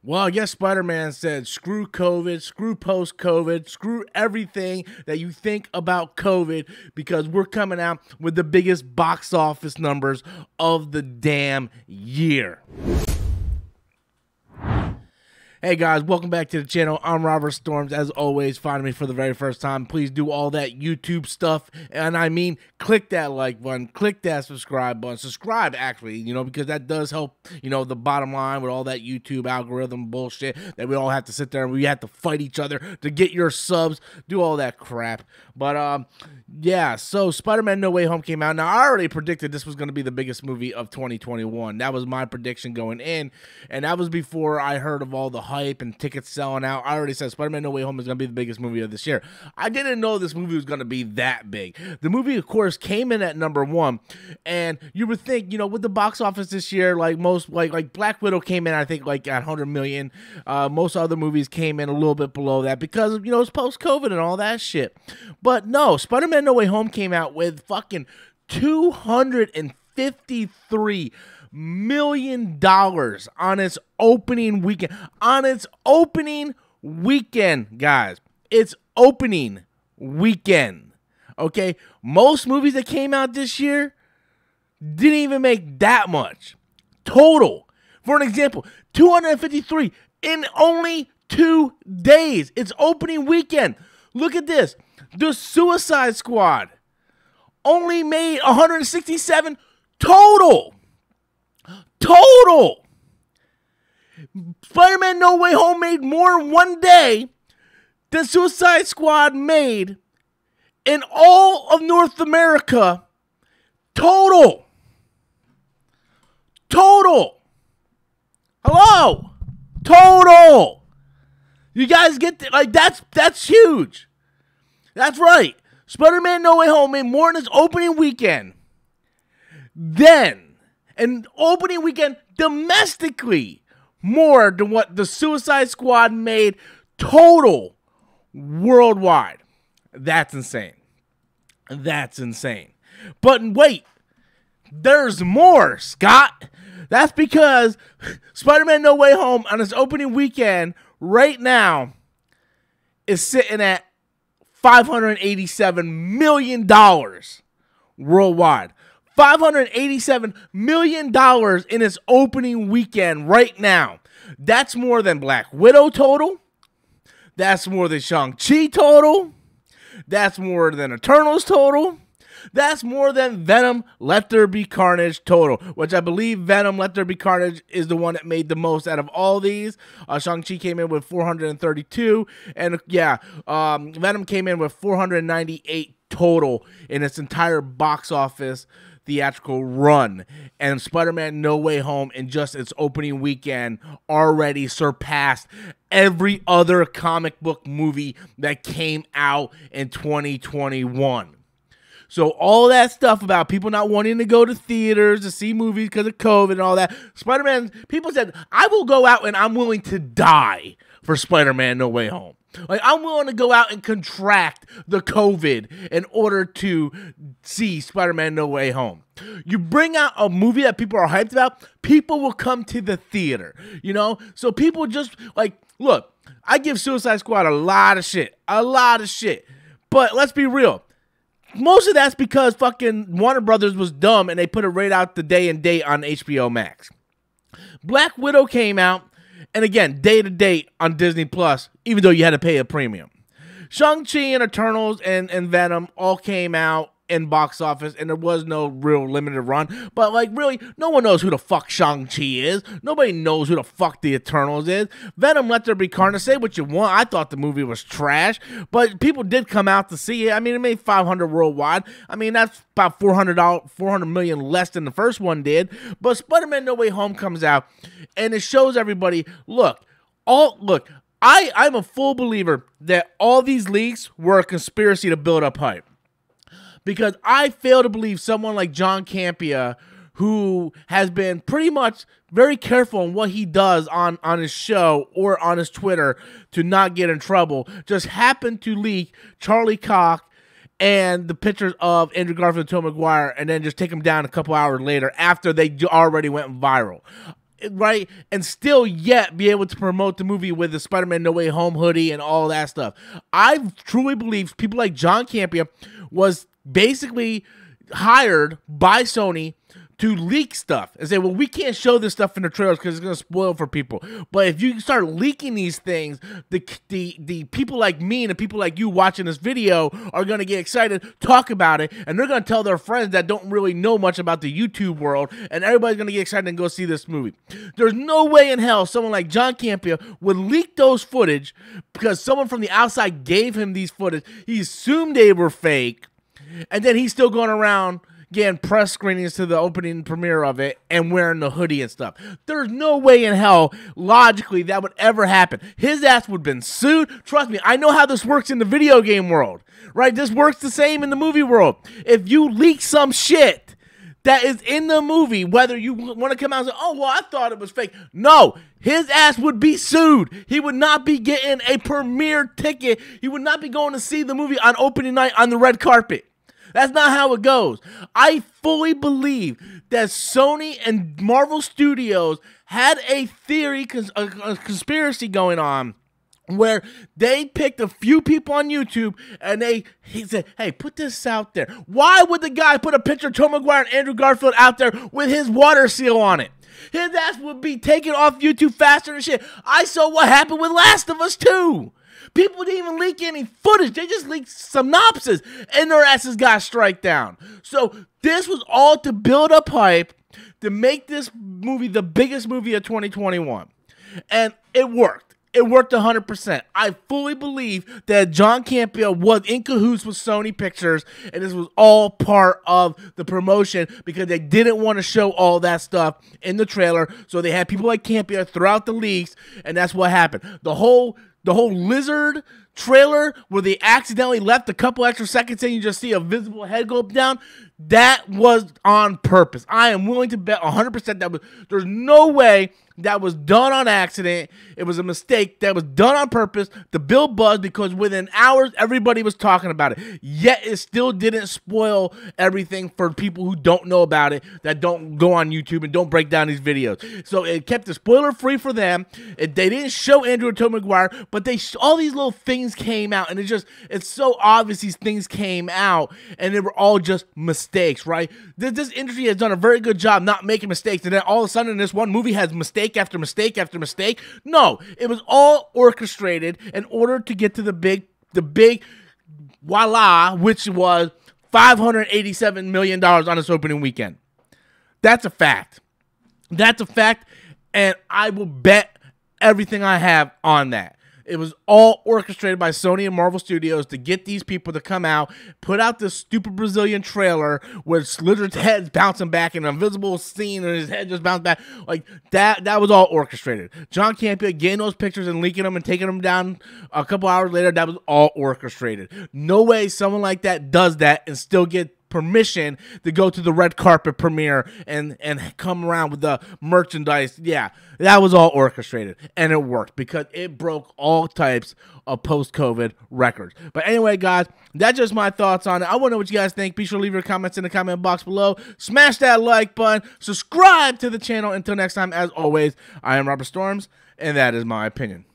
Well, I guess Spider-Man said, screw COVID, screw post-COVID, screw everything that you think about COVID, because we're coming out with the biggest box office numbers of the damn year. Hey guys, welcome back to the channel. I'm Robert Storms. As always, finding me for the very first time, please do all that YouTube stuff, and I mean click that like button, click that subscribe button, subscribe actually, because that does help, the bottom line with all that YouTube algorithm bullshit that we all have to sit there and we have to fight each other to get your subs, do all that crap. But yeah, so Spider-Man No Way Home came out. Now, I already predicted this was going to be the biggest movie of 2021. That was my prediction going in, and that was before I heard of all the hype and tickets selling out. I already said Spider-Man No Way Home is going to be the biggest movie of this year. I didn't know this movie was going to be that big. The movie, of course, came in at #1, and you would think, with the box office this year, like Black Widow came in, I think, like at 100 million. Most other movies came in a little bit below that because, it's post-COVID and all that shit. But no, Spider-Man No Way Home came out with fucking $253 million on its opening weekend. On its opening weekend, guys. It's opening weekend. Okay? Most movies that came out this year didn't even make that much. Total. For an example, 253 in only 2 days. It's opening weekend. Look at this. The Suicide Squad only made 167 total. Total. Spider-Man No Way Home made more in 1 day than Suicide Squad made in all of North America. Total. Total. Hello. Total. You guys get that's huge. That's right. Spider-Man No Way Home made more in its opening weekend than an opening weekend domestically more than what the Suicide Squad made total worldwide. That's insane. That's insane. But wait, there's more, Scott. That's because Spider-Man No Way Home on its opening weekend right now is sitting at $587 million worldwide. $587 million in its opening weekend right now. That's more than Black Widow total. That's more than Shang-Chi total. That's more than Eternals total. That's more than Venom Let There Be Carnage total, which I believe Venom Let There Be Carnage is the one that made the most out of all these. Shang-Chi came in with 432, and yeah, Venom came in with 498 total in its entire box office theatrical run. And Spider-Man No Way Home in just its opening weekend already surpassed every other comic book movie that came out in 2021. So all that stuff about people not wanting to go to theaters to see movies because of COVID and all that, Spider-Man, people said, I will go out and I'm willing to die for Spider-Man No Way Home. Like, I'm willing to go out and contract the COVID in order to see Spider-Man No Way Home. You bring out a movie that people are hyped about, people will come to the theater, So people just, look, I give Suicide Squad a lot of shit. But let's be real. Most of that's because fucking Warner Brothers was dumb and they put it right out the day and date on HBO Max. Black Widow came out, and again, day to date on Disney Plus, even though you had to pay a premium. Shang-Chi and Eternals and Venom all came out in box office, and there was no real limited run. But, really, no one knows who the fuck Shang-Chi is. Nobody knows who the fuck the Eternals is. Venom Let There Be Carnage. Say what you want. I thought the movie was trash, but people did come out to see it. I mean, it made $500 worldwide. I mean, that's about $400 million less than the first one did. But Spider-Man No Way Home comes out, and it shows everybody, I'm a full believer that all these leaks were a conspiracy to build up hype. Because I fail to believe someone like John Campea, who has been pretty much very careful on what he does on his show or on his Twitter to not get in trouble, just happened to leak Charlie Cox and the pictures of Andrew Garfield and Tom Maguire and then just take them down a couple hours later after they already went viral. right? And still yet be able to promote the movie with the Spider-Man No Way Home hoodie and all that stuff. I truly believe people like John Campea was basically hired by Sony to leak stuff and say, well, we can't show this stuff in the trailers because it's going to spoil for people. But if you start leaking these things, the people like me and the people like you watching this video are going to get excited, talk about it, and they're going to tell their friends that don't really know much about the YouTube world, and everybody's going to get excited and go see this movie. There's no way in hell someone like John Campea would leak those footage because someone from the outside gave him these footage. He assumed they were fake, and then he's still going around getting press screenings to the opening premiere of it and wearing the hoodie and stuff. There's no way in hell, logically, that would ever happen. His ass would have been sued. Trust me, I know how this works in the video game world, right? This works the same in the movie world. If you leak some shit that is in the movie, whether you want to come out and say, oh, well, I thought it was fake. No, his ass would be sued. He would not be getting a premiere ticket. He would not be going to see the movie on opening night on the red carpet. That's not how it goes. I fully believe that Sony and Marvel Studios had a theory, a conspiracy going on, where they picked a few people on YouTube and he said, hey, put this out there. Why would the guy put a picture of Tom Maguire and Andrew Garfield out there with his water seal on it? His ass would be taken off YouTube faster than shit. I saw what happened with Last of Us 2. People didn't even leak any footage. They just leaked synopsis, and their asses got strike down. So this was all to build up hype to make this movie the biggest movie of 2021. And it worked. It worked 100%. I fully believe that John Campea was in cahoots with Sony Pictures, and this was all part of the promotion because they didn't want to show all that stuff in the trailer. So they had people like Campea throughout the leaks, and that's what happened. The whole Lizard trailer where they accidentally left a couple extra seconds and you just see a visible head go down, that was on purpose. I am willing to bet 100% that there's no way that was done on accident. It was a mistake that was done on purpose to build buzz because within hours, everybody was talking about it. Yet it still didn't spoil everything for people who don't know about it, that don't go on YouTube and don't break down these videos. So it kept it spoiler free for them. They didn't show Andrew and Tom Maguire, but all these little things came out, and it's so obvious these things came out, and they were all just mistakes, right? This industry has done a very good job not making mistakes, and then all of a sudden this one movie has mistake after mistake after mistake. No, it was all orchestrated in order to get to the big voila, which was $587 million on its opening weekend. That's a fact. That's a fact, and I will bet everything I have on that. It was all orchestrated by Sony and Marvel Studios to get these people to come out, put out this stupid Brazilian trailer where Lizard's head's bouncing back in an invisible scene and his head just bounced back. Like, that was all orchestrated. John Campea getting those pictures and leaking them and taking them down a couple hours later, that was all orchestrated. No way someone like that does that and still get permission to go to the red carpet premiere and come around with the merchandise. Yeah, that was all orchestrated, and it worked because it broke all types of post-COVID records. But anyway, guys, that's just my thoughts on it. I want to know what you guys think. Be sure to leave your comments in the comment box below. Smash that like button. Subscribe to the channel. Until next time, as always, I am Robert Storms, and that is my opinion.